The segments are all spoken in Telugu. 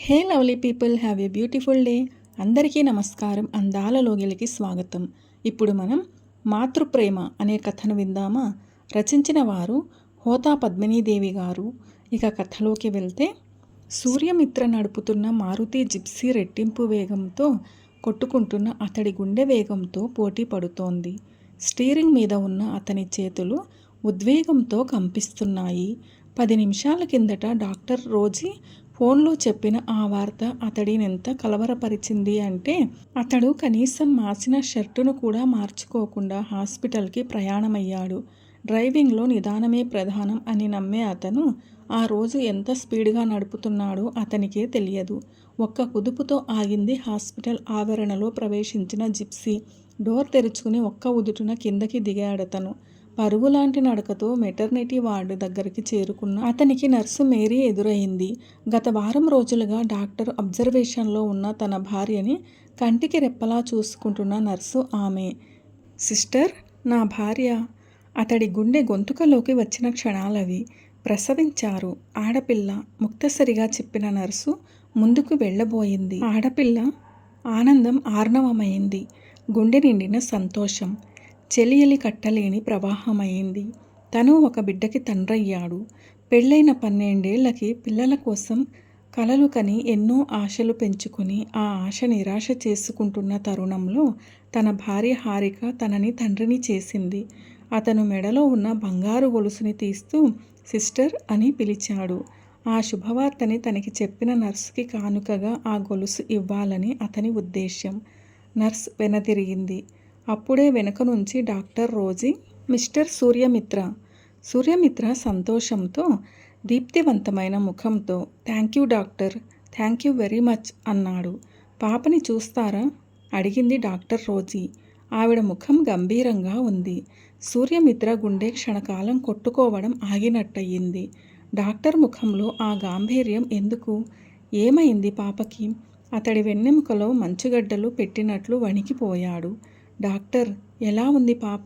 Hey lovely people, have a beautiful day. అందరికీ నమస్కారం. అందాల లోగిలికి స్వాగతం. ఇప్పుడు మనం మాతృప్రేమ అనే కథను విందామా? రచించిన వారు హోతా పద్మినీదేవి గారు. ఇక కథలోకి వెళ్తే, సూర్యమిత్ర నడుపుతున్న మారుతి జిప్సీ రెట్టింపు వేగంతో కొట్టుకుంటున్న అతడి గుండె వేగంతో పోటీ పడుతోంది. స్టీరింగ్ మీద ఉన్న అతని చేతులు ఉద్వేగంతో కంపిస్తున్నాయి. 10 నిమిషాల కిందట డాక్టర్ రోజీ ఫోన్లో చెప్పిన ఆ వార్త అతడినెంత కలవరపరిచింది అంటే, అతడు కనీసం మార్చిన షర్టును కూడా మార్చుకోకుండా హాస్పిటల్కి ప్రయాణమయ్యాడు. డ్రైవింగ్లో నిదానమే ప్రధానం అని నమ్మే అతను ఆ రోజు ఎంత స్పీడ్గా నడుపుతున్నాడో అతనికే తెలియదు. ఒక్క కుదుపుతో ఆగింది హాస్పిటల్ ఆవరణలో ప్రవేశించిన జిప్సీ. డోర్ తెరుచుకుని ఒక్క ఉదుటున కిందకి దిగాడతను. పరుగులాంటి నడకతో మెటర్నిటీ వార్డు దగ్గరికి చేరుకున్న అతనికి నర్సు మేరీ ఎదురయింది. గత వారం రోజులుగా డాక్టర్ అబ్జర్వేషన్లో ఉన్న తన భార్యని కంటికి రెప్పలా చూసుకుంటున్న నర్సు ఆమె. సిస్టర్, నా భార్య. అతడి గుండె గొంతుకలోకి వచ్చిన క్షణాలవి. ప్రసవించారు, ఆడపిల్ల, ముక్తసరిగా చెప్పిన నర్సు ముందుకు వెళ్ళబోయింది. ఆడపిల్ల. ఆనందం ఆర్ణవమైంది. గుండె నిండిన సంతోషం చెలియలి కట్టలేని ప్రవాహమైంది. తను ఒక బిడ్డకి తండ్రయ్యాడు. పెళ్ళైన 12 ఏళ్లకి పిల్లల కోసం కలలు కని ఎన్నో ఆశలు పెంచుకుని ఆ ఆశ నిరాశ చేసుకుంటున్న తరుణంలో తన భార్య హారిక తనని తండ్రిని చేసింది. అతను మెడలో ఉన్న బంగారు గొలుసుని తీస్తూ సిస్టర్ అని పిలిచాడు. ఆ శుభవార్తని తనకి చెప్పిన నర్సుకి కానుకగా ఆ గొలుసు ఇవ్వాలని అతని ఉద్దేశ్యం. నర్స్ వెనతిరిగింది. అప్పుడే వెనుక నుంచి doctor Rosie, mister Suryamitra. Suryamitra సంతోషంతో, దీప్తివంతమైన ముఖంతో thank you doctor, thank you very much అన్నాడు. పాపని చూస్తారా? అడిగింది డాక్టర్ రోజీ. ఆవిడ ముఖం గంభీరంగా ఉంది. సూర్యమిత్ర గుండె క్షణకాలం కొట్టుకోవడం ఆగినట్టయింది. డాక్టర్ ముఖంలో ఆ గాంభీర్యం ఎందుకు? ఏమైంది పాపకి? అతడి వెన్నెముకలో మంచుగడ్డలు పెట్టినట్లు వణికిపోయాడు. డాక్టర్, ఎలా ఉంది పాప?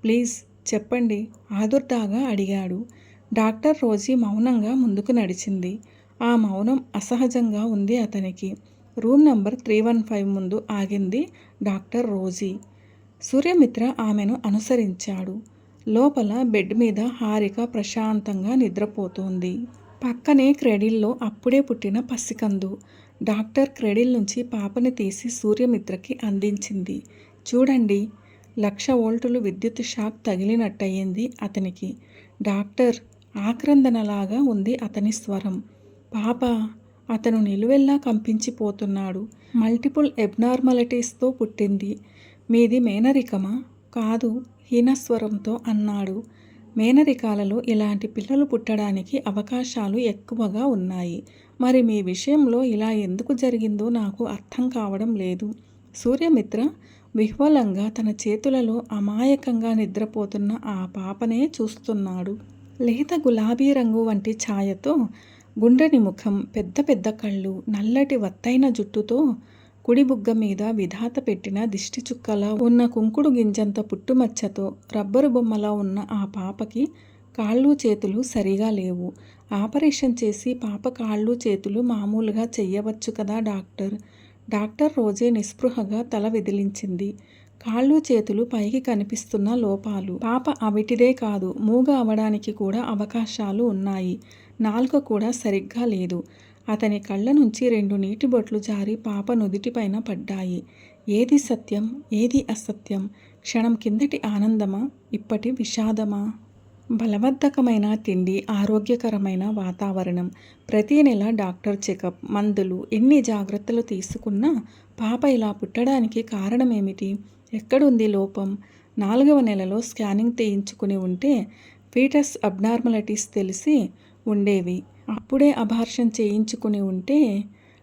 ప్లీజ్ చెప్పండి ఆదుర్దాగా అడిగాడు. డాక్టర్ రోజీ మౌనంగా ముందుకు నడిచింది. ఆ మౌనం అసహజంగా ఉంది అతనికి. రూమ్ నంబర్ 315 ముందు ఆగింది డాక్టర్ రోజీ. సూర్యమిత్ర ఆమెను అనుసరించాడు. లోపల బెడ్ మీద హారిక ప్రశాంతంగా నిద్రపోతోంది. పక్కనే క్రెడిల్లో అప్పుడే పుట్టిన పసికందు. డాక్టర్ క్రెడిల్ నుంచి పాపని తీసి సూర్యమిత్రకి అందించింది. చూడండి, 1,00,000 వోల్టులు విద్యుత్ షాక్ తగిలినట్టయింది అతనికి. డాక్టర్, ఆక్రందనలాగా ఉంది అతని స్వరం. పాప. అతను నిలువెల్లా కంపించిపోతున్నాడు. మల్టిపుల్ ఎబ్నార్మాలిటీస్తో పుట్టింది. మీది మేనరికమా? కాదు, హీనస్వరంతో అన్నాడు. మేనరికాలలో ఇలాంటి పిల్లలు పుట్టడానికి అవకాశాలు ఎక్కువగా ఉన్నాయి. మరి మీ విషయంలో ఇలా ఎందుకు జరిగిందో నాకు అర్థం కావడం లేదు. సూర్యమిత్ర విహ్వలంగా తన చేతులలో అమాయకంగా నిద్రపోతున్న ఆ పాపనే చూస్తున్నాడు. లేత గులాబీ రంగు వంటి ఛాయతో గుండ్రని ముఖం, పెద్ద పెద్ద కళ్ళు, నల్లటి వత్తైన జుట్టుతో, కుడి బుగ్గ మీద విధాత పెట్టిన దిష్టి చుక్కలా ఉన్న కుంకుడు గింజంత పుట్టుమచ్చతో రబ్బరు బొమ్మలా ఉన్న ఆ పాపకి కాళ్ళు చేతులు సరిగా లేవు. ఆపరేషన్ చేసి పాప కాళ్ళు చేతులు మామూలుగా చెయ్యవచ్చు కదా డాక్టర్? డాక్టర్ రోజే నిస్పృహగా తల విదిలించింది. కాళ్ళు చేతులు పైకి కనిపిస్తున్న లోపాలు. పాప అవిటిదే కాదు, మూగ అవడానికి కూడా అవకాశాలు ఉన్నాయి. నాలుక కూడా సరిగ్గా లేదు. అతని కళ్ళ నుంచి 2 నీటి బొట్లు జారి పాప నుదిటిపైన పడ్డాయి. ఏది సత్యం, ఏది అసత్యం? క్షణం కిందటి ఆనందమా, ఇప్పటి విషాదమా? బలవర్ధకమైన తిండి, ఆరోగ్యకరమైన వాతావరణం, ప్రతీ నెల డాక్టర్ చెకప్, మందులు, ఎన్ని జాగ్రత్తలు తీసుకున్నా పాప ఇలా పుట్టడానికి కారణమేమిటి? ఎక్కడుంది లోపం? 4వ నెలలో స్కానింగ్ తీయించుకుని ఉంటే ఫీటస్ అబ్నార్మాలిటీస్ తెలిసి ఉండేవి. అప్పుడే అబార్షన్ చేయించుకుని ఉంటే.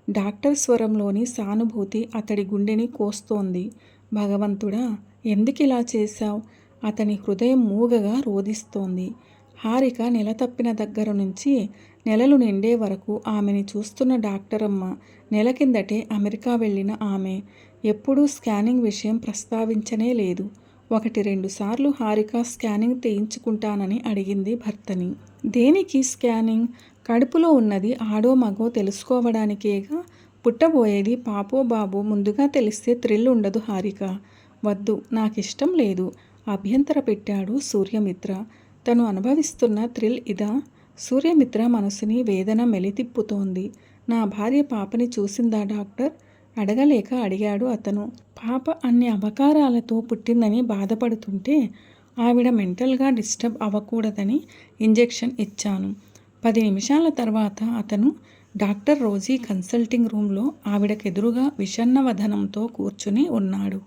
డాక్టర్ స్వరంలోని సానుభూతి అతడి గుండెని కోస్తోంది. భగవంతుడా, ఎందుకిలా చేశావ్? అతని హృదయం మూగగా రోదిస్తోంది. హారిక నెల తప్పిన దగ్గర నుంచి నెలలు నిండే వరకు ఆమెని చూస్తున్న డాక్టరమ్మ నెల కిందటే అమెరికా వెళ్ళిన ఆమె ఎప్పుడూ స్కానింగ్ విషయం ప్రస్తావించనే లేదు. 1-2 సార్లు హారిక స్కానింగ్ తీయించుకుంటానని అడిగింది భర్తని. దేనికి స్కానింగ్? కడుపులో ఉన్నది ఆడో మగో తెలుసుకోవడానికేగా. పుట్టబోయేది పాపో బాబో ముందుగా తెలిస్తే థ్రిల్ ఉండదు హారిక. వద్దు, నాకిష్టం లేదు అభ్యంతర పెట్టాడు సూర్యమిత్ర. తను అనుభవిస్తున్న థ్రిల్ ఇదా? సూర్యమిత్ర మనసుని వేదన మెలితిప్పుతోంది. నా భార్య పాపని చూసిందా డాక్టర్? అడగలేక అడిగాడు అతను. పాప అన్ని అపకారాలతో పుట్టిందని బాధపడుతుంటే ఆవిడ మెంటల్గా డిస్టర్బ్ అవ్వకూడదని ఇంజెక్షన్ ఇచ్చాను. 10 నిమిషాల తర్వాత అతను డాక్టర్ రోజీ కన్సల్టింగ్ రూమ్లో ఆవిడకెదురుగా విషన్నవదనంతో కూర్చుని ఉన్నాడు.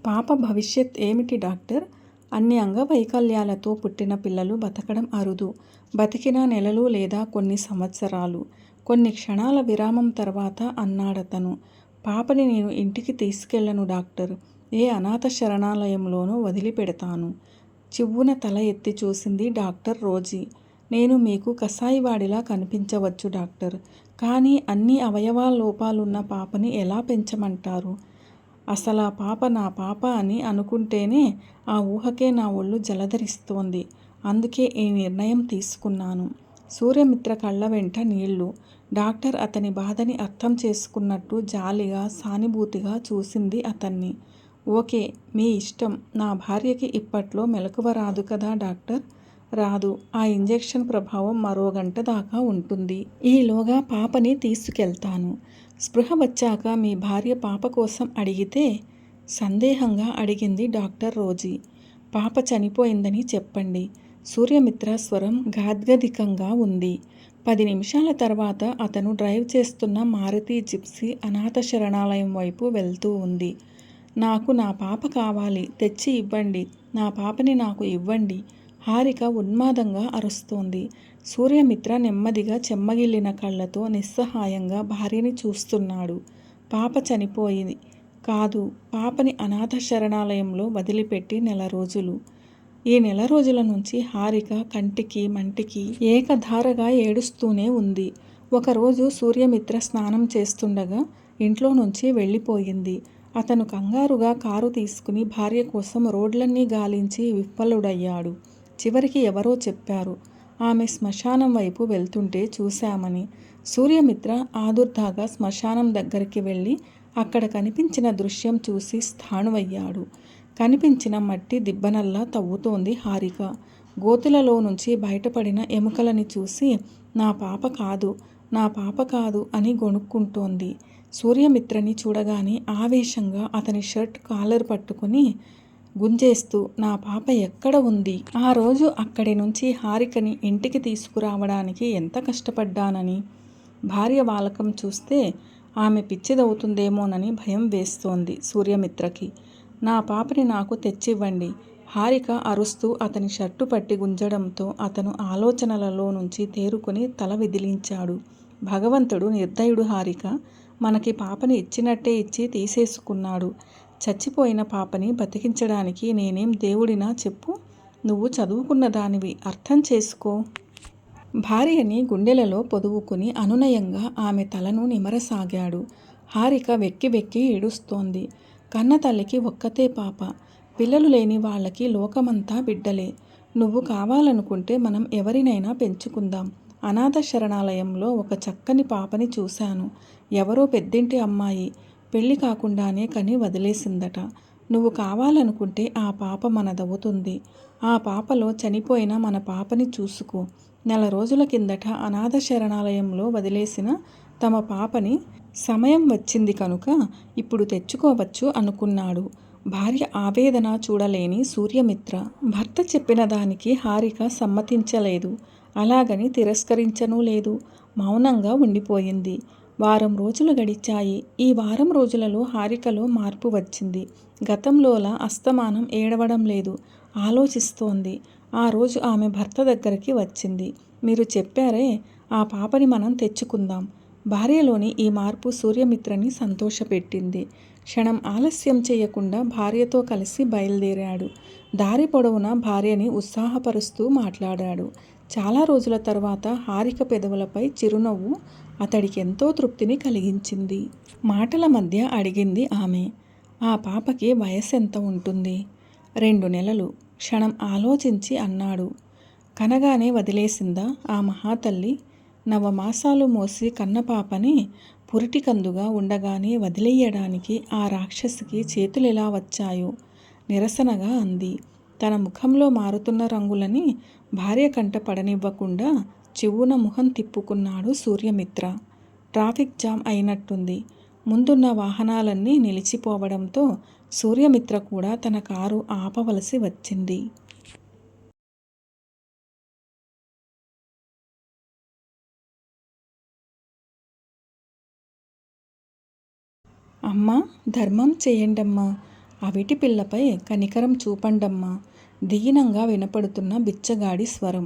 పాప భవిష్యత్ ఏమిటి డాక్టర్? అన్ని అంగవైకల్యాలతో పుట్టిన పిల్లలు బతకడం అరుదు. బతికిన నెలలు లేదా కొన్ని సంవత్సరాలు. కొన్ని క్షణాల విరామం తర్వాత అన్నాడతను. పాపని నేను ఇంటికి తీసుకెళ్లను డాక్టర్. ఏ అనాథ శరణాలయంలోనూ వదిలిపెడతాను. చివ్వున తల ఎత్తి చూసింది డాక్టర్ రోజీ. నేను మీకు కసాయివాడిలా కనిపించవచ్చు డాక్టర్. కానీ అన్ని అవయవాల లోపాలున్న పాపని ఎలా పెంచమంటారు? అసలా పాప నా పాప అని అనుకుంటేనే ఆ ఊహకే నా ఒళ్ళు జలధరిస్తోంది. అందుకే ఈ నిర్ణయం తీసుకున్నాను. సూర్యమిత్ర కళ్ళ వెంట నీళ్లు. డాక్టర్ అతని బాధని అర్థం చేసుకున్నట్టు జాలిగా సానుభూతిగా చూసింది అతన్ని. ఓకే, మీ ఇష్టం. నా భార్యకి ఇప్పట్లో మెలకువ రాదు కదా డాక్టర్? రాదు. ఆ ఇంజెక్షన్ ప్రభావం మరో గంట దాకా ఉంటుంది. ఈలోగా పాపని తీసుకెళ్తాను. స్పృహ వచ్చాక మీ భార్య పాప కోసం అడిగితే? సందేహంగా అడిగింది డాక్టర్ రోజీ. పాప చనిపోయిందని చెప్పండి. సూర్యమిత్ర స్వరం గాద్గదికంగా ఉంది. 10 నిమిషాల తర్వాత అతను డ్రైవ్ చేస్తున్న మారుతి జిప్సీ అనాథ శరణాలయం వైపు వెళ్తూ ఉంది. నాకు నా పాప కావాలి, తెచ్చి ఇవ్వండి. నా పాపని నాకు ఇవ్వండి. హారిక ఉన్మాదంగా అరుస్తోంది. సూర్యమిత్ర నెమ్మదిగా చెమ్మగిల్లిన కళ్ళతో నిస్సహాయంగా భార్యని చూస్తున్నాడు. పాప చనిపోయింది కాదు, పాపని అనాథ శరణాలయంలో వదిలిపెట్టి నెల రోజులు. ఈ నెల రోజుల నుంచి హారిక కంటికి మంటికి ఏకధారగా ఏడుస్తూనే ఉంది. ఒకరోజు సూర్యమిత్ర స్నానం చేస్తుండగా ఇంట్లో నుంచి వెళ్ళిపోయింది. అతను కంగారుగా కారు తీసుకుని భార్య కోసం రోడ్లన్నీ గాలించి విఫలుడయ్యాడు. చివరికి ఎవరో చెప్పారు, ఆమె శ్మశానం వైపు వెళ్తుంటే చూశామని. సూర్యమిత్ర ఆదుర్దాగా శ్మశానం దగ్గరికి వెళ్ళి అక్కడ కనిపించిన దృశ్యం చూసి స్థాణువయ్యాడు. కనిపించిన మట్టి దిబ్బనల్లా తవ్వుతోంది హారిక. గోతులలో నుంచి బయటపడిన ఎముకలని చూసి నా పాప కాదు, నా పాప కాదు అని గొణుక్కుంటోంది. సూర్యమిత్రని చూడగానే ఆవేశంగా అతని షర్ట్ కాలర్ పట్టుకుని గుంజేస్తూ నా పాప ఎక్కడ ఉంది? ఆ రోజు అక్కడి నుంచి హారికని ఇంటికి తీసుకురావడానికి ఎంత కష్టపడ్డానని. భార్య వాలకం చూస్తే ఆమె పిచ్చిదవుతుందేమోనని భయం వేస్తోంది సూర్యమిత్రకి. నా పాపని నాకు తెచ్చివ్వండి. హారిక అరుస్తూ అతని షర్టు పట్టి గుంజడంతో అతను ఆలోచనలలో నుంచి తేరుకుని తల విదిలించాడు. భగవంతుడు నిర్దయుడు హారిక. మనకి పాపని ఇచ్చినట్టే ఇచ్చి తీసేసుకున్నాడు. చచ్చిపోయిన పాపని బతికించడానికి నేనేం దేవుడినా చెప్పు? నువ్వు చదువుకున్న దానివి, అర్థం చేసుకో. భార్యని గుండెలలో పొదువుకుని అనునయంగా ఆమె తలను నిమరసాగాడు. హారిక వెక్కి వెక్కి ఏడుస్తోంది. కన్న తల్లికి ఒక్కతే పాప. పిల్లలు లేని వాళ్ళకి లోకమంతా బిడ్డలే. నువ్వు కావాలనుకుంటే మనం ఎవరినైనా పెంచుకుందాం. అనాథ శరణాలయంలో ఒక చక్కని పాపని చూశాను. ఎవరో పెద్దింటి అమ్మాయి పెళ్లి కాకుండానే కని వదిలేసిందట. నువ్వు కావాలనుకుంటే ఆ పాప మనదవుతుంది. ఆ పాపలో చనిపోయిన మన పాపని చూసుకో. నెల రోజుల కిందట అనాథ శరణాలయంలో వదిలేసిన తమ పాపని సమయం వచ్చింది కనుక ఇప్పుడు తెచ్చుకోవచ్చు అనుకున్నాడు. భార్య ఆవేదన చూడలేని సూర్యమిత్ర భర్త చెప్పిన దానికి హారిక సమ్మతించలేదు. అలాగని తిరస్కరించనూ లేదు. మౌనంగా ఉండిపోయింది. వారం రోజులు గడిచాయి. ఈ వారం రోజులలో హారికలో మార్పు వచ్చింది. గతంలోలా అస్తమానం ఏడవడం లేదు. ఆలోచిస్తోంది. ఆ రోజు ఆమె భర్త దగ్గరికి వచ్చింది. మీరు చెప్పారే, ఆ పాపని మనం తెచ్చుకుందాం. భార్యలోని ఈ మార్పు సూర్యమిత్రని సంతోషపెట్టింది. క్షణం ఆలస్యం చేయకుండా భార్యతో కలిసి బయలుదేరాడు. దారి పొడవునా భార్యని ఉత్సాహపరుస్తూ మాట్లాడాడు. చాలా రోజుల తర్వాత హారిక పెదవులపై చిరునవ్వు అతడికి ఎంతో తృప్తిని కలిగించింది. మాటల మధ్య అడిగింది ఆమె. ఆ పాపకి వయసెంత ఉంటుంది? 2 నెలలు. క్షణం ఆలోచించి అన్నాడు. కనగానే వదిలేసిందా ఆ మహాతల్లి? నవమాసాలు మోసి కన్నపాపని పురిటికందుగా ఉండగానే వదిలేయడానికి ఆ రాక్షసికి చేతులెలా వచ్చాయో నిరసనగా అంది. తన ముఖంలో మారుతున్న రంగులని భార్య కంట పడనివ్వకుండా చివ్వున ముఖం తిప్పుకున్నాడు సూర్యమిత్ర. ట్రాఫిక్ జామ్ అయినట్టుంది. ముందున్న వాహనాలన్నీ నిలిచిపోవడంతో సూర్యమిత్ర కూడా తన కారు ఆపవలసి వచ్చింది. అమ్మా, ధర్మం చేయండమ్మా, అవిటి పిల్లపై కనికరం చూపండమ్మా, దీనంగా వినపడుతున్న బిచ్చగాడి స్వరం.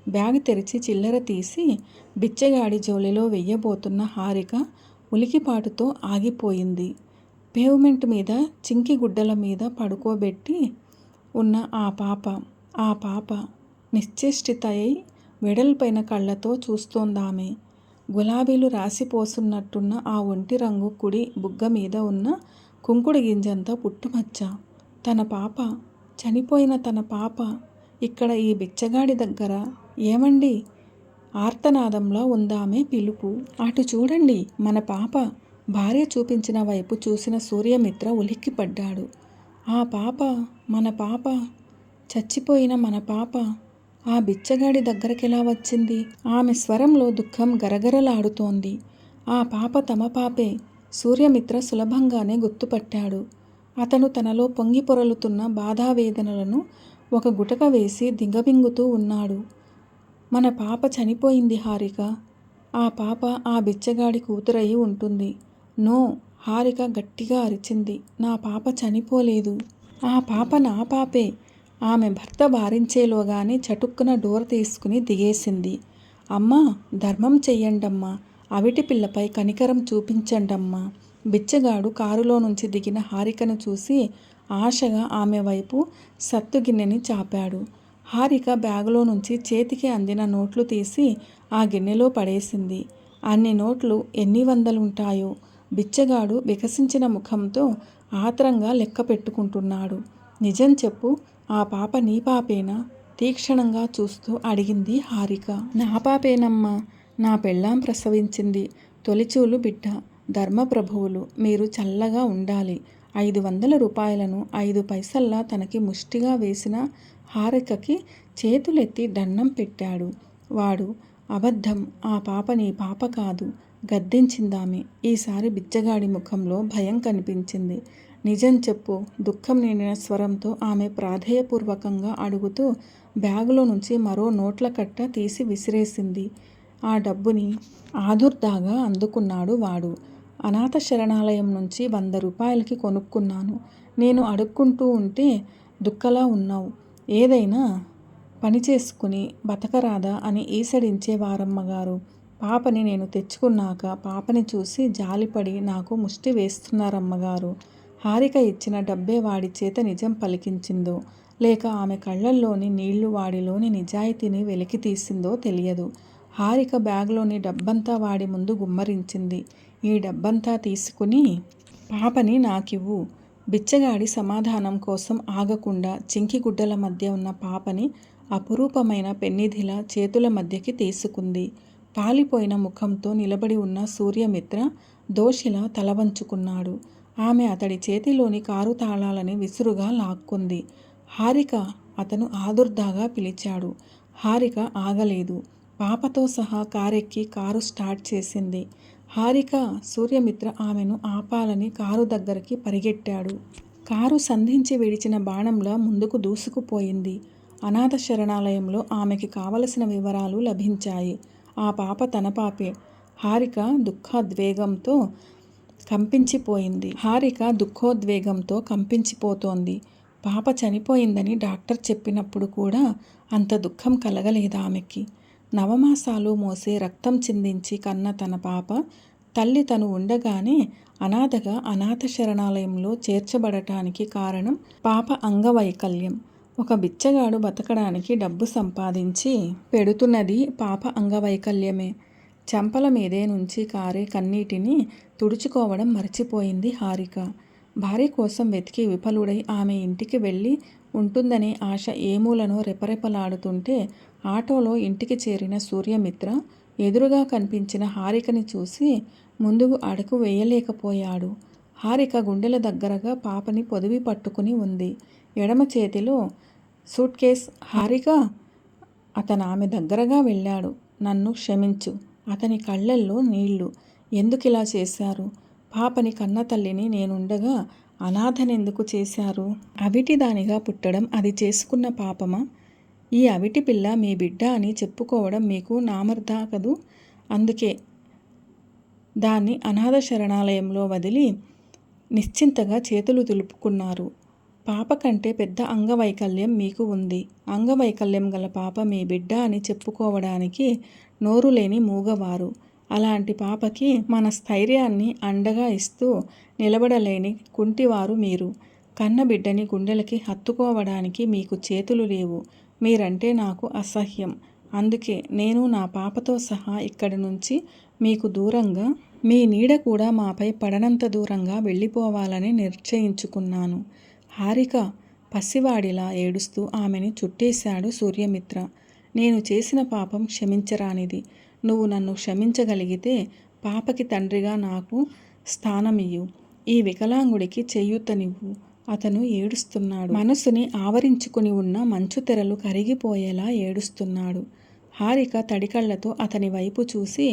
బ్యాగ్ తెరిచి చిల్లర తీసి బిచ్చగాడి జోలిలో వెయ్యబోతున్న హారిక ఉలికిపాటుతో ఆగిపోయింది. పేవ్మెంట్ మీద చింకి గుడ్డల మీద పడుకోబెట్టి ఉన్న ఆ పాప నిశ్చేష్టితయై వెడల్పైన కళ్ళతో చూస్తోందామె. గులాబీలు రాసిపోసున్నట్టున్న ఆ ఒంటి రంగు కుడి బుగ్గ మీద ఉన్న కుంకుడు గింజంత పుట్టుమచ్చ. తన పాప, చనిపోయిన తన పాప ఇక్కడ ఈ బిచ్చగాడి దగ్గర. ఏమండి? ఆర్తనాదంలో ఉందామె పిలుపు. అటు చూడండి, మన పాప. భార్య చూపించిన వైపు చూసిన సూర్యమిత్ర ఉలిక్కిపడ్డాడు. ఆ పాప, మన పాప, చచ్చిపోయిన మన పాప ఆ బిచ్చగాడి దగ్గరకెలా వచ్చింది? ఆమె స్వరంలో దుఃఖం గరగరలాడుతోంది. ఆ పాప తమ పాపే. సూర్యమిత్ర సులభంగానే గుర్తుపట్టాడు. అతను తనలో పొంగి పొరలుతున్న బాధావేదనలను ఒక గుటక వేసి దిగమింగుతూ ఉన్నాడు. మన పాప చనిపోయింది హారిక. ఆ పాప ఆ బిచ్చగాడి కూతురయి ఉంటుంది. నో! హారిక గట్టిగా అరిచింది. నా పాప చనిపోలేదు. ఆ పాప నా పాపే. ఆమె భర్త వారించేలోగానే చటుక్కున డోర్ తీసుకుని దిగేసింది. అమ్మా, ధర్మం చెయ్యండమ్మా, అవిటి పిల్లపై కనికరం చూపించండమ్మా. బిచ్చగాడు కారులో నుంచి దిగిన హారికను చూసి ఆశగా ఆమె వైపు సత్తుగిన్నెని చాపాడు. హారిక బ్యాగులో నుంచి చేతికి అందిన నోట్లు తీసి ఆ గిన్నెలో పడేసింది. అన్ని నోట్లు ఎన్ని వందలుంటాయో బిచ్చగాడు వికసించిన ముఖంతో ఆత్రంగా లెక్క పెట్టుకుంటున్నాడు. నిజం చెప్పు, ఆ పాప నీ పాపేనా? తీక్షణంగా చూస్తూ అడిగింది హారిక. నా పాపేనమ్మా. నా పెళ్ళాం ప్రసవించింది. తొలిచూలు బిడ్డ. ధర్మప్రభువులు మీరు చల్లగా ఉండాలి. 500 రూపాయలను 5 పైసల్లా తనకి ముష్టిగా వేసిన హారికకి చేతులెత్తి దండం పెట్టాడు వాడు. అబద్ధం, ఆ పాప నీ పాప కాదు, గద్దించిందామె. ఈసారి బిచ్చగాడి ముఖంలో భయం కనిపించింది. నిజం చెప్పు, దుఃఖం నిండిన స్వరంతో ఆమె ప్రాధేయపూర్వకంగా అడుగుతూ బ్యాగులో నుంచి మరో నోట్ల కట్ట తీసి విసిరేసింది. ఆ డబ్బుని ఆదుర్దాగా అందుకున్నాడు వాడు. అనాథ శరణాలయం నుంచి 100 రూపాయలకి కొనుక్కున్నాను. నేను అడుక్కుంటూ ఉంటే దుక్కలా ఉన్నావు. ఏదైనా పని చేసుకుని బతకరాదా అని ఈసడించేవారమ్మగారు. పాపని నేను తెచ్చుకున్నాక పాపని చూసి జాలిపడి నాకు ముష్టి వేస్తున్నారమ్మగారు. హారిక ఇచ్చిన డబ్బే వాడి చేత నిజం పలికించిందో లేక ఆమె కళ్ళల్లోని నీళ్లు వాడిలోని నిజాయితీని వెలికి తీసిందో తెలియదు. హారిక బ్యాగ్లోని డబ్బంతా వాడి ముందు గుమ్మరించింది. ఈ డబ్బంతా తీసుకుని పాపని నాకివ్వు. బిచ్చగాడి సమాధానం కోసం ఆగకుండా చింకిగుడ్డల మధ్య ఉన్న పాపని అపురూపమైన పెన్నిధిలా చేతుల మధ్యకి తీసుకుంది. పాలిపోయిన ముఖంతో నిలబడి ఉన్న సూర్యమిత్ర దోషిలా తలవంచుకున్నాడు. ఆమె అతడి చేతిలోని కారు తాళాలని విసురుగా లాక్కుంది. హారిక! అతను ఆదుర్దాగా పిలిచాడు. హారిక ఆగలేదు. పాపతో సహా కారెక్కి కారు స్టార్ట్ చేసింది. హారిక! సూర్యమిత్ర ఆమెను ఆపాలని కారు దగ్గరికి పరిగెట్టాడు. కారు సంధించి విడిచిన బాణంలా ముందుకు దూసుకుపోయింది. అనాథ శరణాలయంలో ఆమెకి కావలసిన వివరాలు లభించాయి. ఆ పాప తన పాపే. హారిక దుఃఖోద్వేగంతో కంపించిపోతోంది. పాప చనిపోయిందని డాక్టర్ చెప్పినప్పుడు కూడా అంత దుఃఖం కలగలేదు ఆమెకి. నవమాసాలు మోసే రక్తం చిందించి కన్న తన పాప తల్లి తను ఉండగానే అనాథగా అనాథ శరణాలయంలో చేర్చబడటానికి కారణం పాప అంగవైకల్యం. ఒక బిచ్చగాడు బతకడానికి డబ్బు సంపాదించి పెడుతున్నది పాప అంగవైకల్యమే. చెంపల మీదే నుంచి కారే కన్నీటిని తుడుచుకోవడం మర్చిపోయింది హారిక. భార్య కోసం వెతికి విఫలుడై ఆమె ఇంటికి వెళ్ళి ఉంటుందనే ఆశ ఏమూలనో రెపరెపలాడుతుంటే ఆటోలో ఇంటికి చేరిన సూర్యమిత్ర ఎదురుగా కనిపించిన హారికని చూసి ముందుకు అడుగు వేయలేకపోయాడు. హారిక గుండెల దగ్గరగా పాపని పొదివి పట్టుకుని ఉంది. ఎడమ చేతిలో సూట్ కేస్. హారిక! అతను ఆమె దగ్గరగా వెళ్ళాడు. నన్ను క్షమించు. అతని కళ్ళల్లో నీళ్లు. ఎందుకిలా చేశారు? పాపని కన్న తల్లిని నేనుండగా అనాథనెందుకు చేశారు? అవిటిదానిగా పుట్టడం అది చేసుకున్న పాపమా? ఈ అవిటి పిల్ల మీ బిడ్డ అని చెప్పుకోవడం మీకు నామర్దా కదూ? అందుకే దాన్ని అనాథ శరణాలయంలో వదిలి నిశ్చింతగా చేతులు దులుపుకున్నారు. పాప కంటే పెద్ద అంగవైకల్యం మీకు ఉంది. అంగవైకల్యం గల పాప మీ బిడ్డ అని చెప్పుకోవడానికి నోరు లేని మూగవారు. అలాంటి పాపకి మన స్థైర్యాన్ని అండగా ఇస్తూ నిలబడలేని కుంటివారు మీరు. కన్న బిడ్డని గుండెలకి హత్తుకోవడానికి మీకు చేతులు లేవు. మీరంటే నాకు అసహ్యం. అందుకే నేను నా పాపతో సహా ఇక్కడి నుంచి మీకు దూరంగా, మీ నీడ కూడా మాపై పడనంత దూరంగా వెళ్ళిపోవాలని నిశ్చయించుకున్నాను. హారిక! పసివాడిలా ఏడుస్తూ ఆమెని చుట్టేశాడు సూర్యమిత్ర. నేను చేసిన పాపం క్షమించరానిది. నువ్వు నన్ను క్షమించగలిగితే పాపకి తండ్రిగా నాకు స్థానమియ్యు. ఈ వికలాంగుడికి చేయూతనివ్వు. అతను ఏడుస్తున్నాడు. మనసుని ఆవరించుకుని ఉన్న మంచు తెరలు కరిగిపోయేలా ఏడుస్తున్నాడు. హారిక తడికళ్లతో అతని వైపు చూసి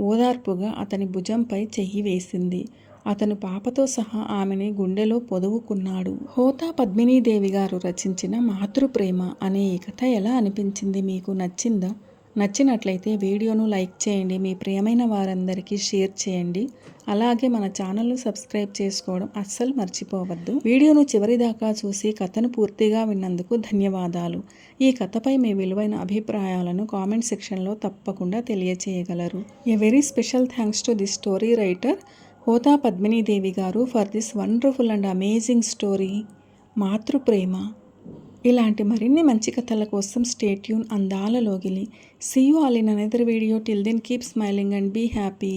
ఓదార్పుగా అతని భుజంపై చెయ్యి వేసింది. అతను పాపతో సహా ఆమెని గుండెలో పొదువుకున్నాడు. హోతా పద్మినీదేవి గారు రచించిన మాతృప్రేమ అనే ఈ కథ ఎలా అనిపించింది? మీకు నచ్చిందా? నచ్చినట్లయితే వీడియోను లైక్ చేయండి. మీ ప్రియమైన వారందరికీ షేర్ చేయండి. అలాగే మన ఛానల్ను సబ్స్క్రైబ్ చేసుకోవడం అస్సలు మర్చిపోవద్దు. వీడియోను చివరిదాకా చూసి కథను పూర్తిగా విన్నందుకు ధన్యవాదాలు. ఈ కథపై మీ విలువైన అభిప్రాయాలను కామెంట్ సెక్షన్లో తప్పకుండా తెలియచేయగలరు. A very special thanks to the story writer Hota Padminidevi garu for this wonderful and amazing story Matruprema. ఇలాంటి మరిన్ని మంచి కథల కోసం stay tune Andala Logili. See you all in another video. Till then keep smiling and be happy.